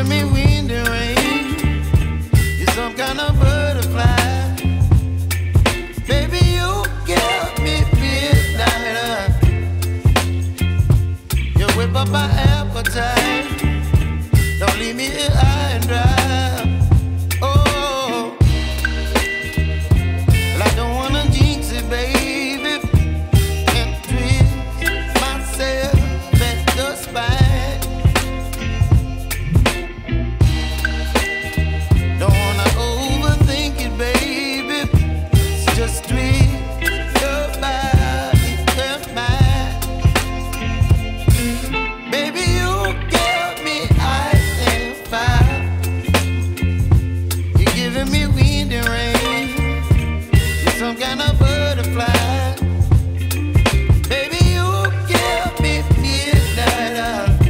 giving me wind and rain. You're some kind of butterfly. Baby, you give me midnight. You whip up my appetite. Don't leave me here high and dry. Oh, well, I don't wanna jinx it, baby, and twist myself at the spine. Don't wanna overthink it, baby. It's just twist your body and mine. Baby, you give me ice and fire. You're giving me wind and rain. You're some kind of butterfly. Baby, you give me midnight.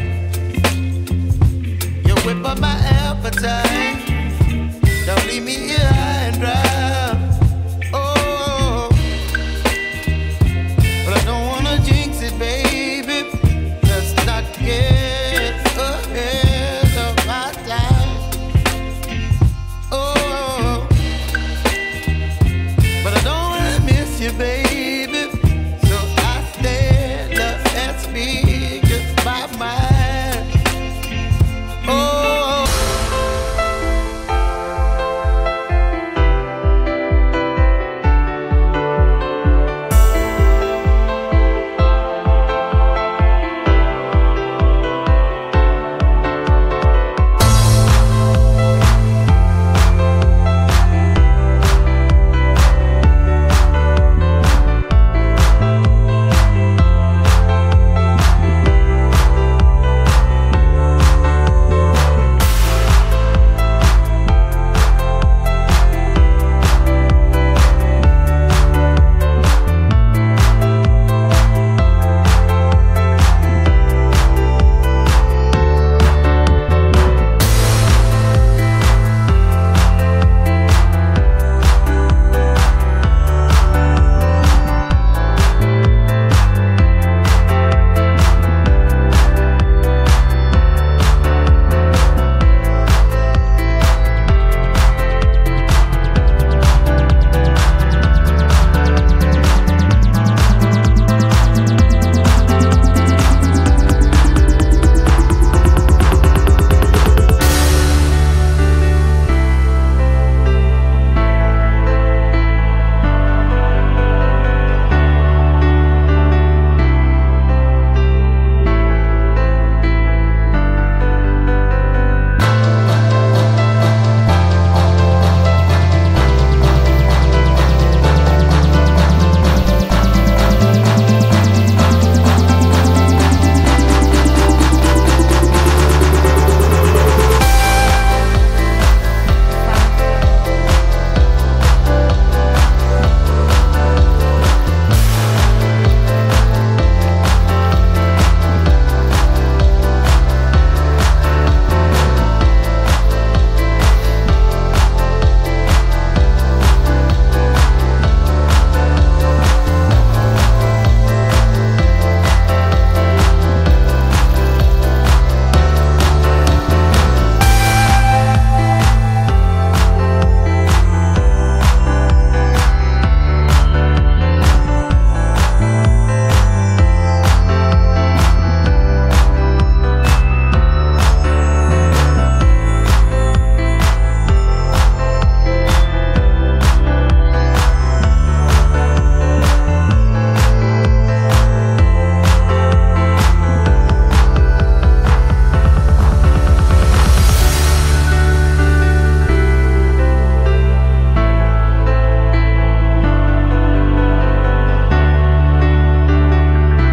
You whip up my appetite. Don't leave me here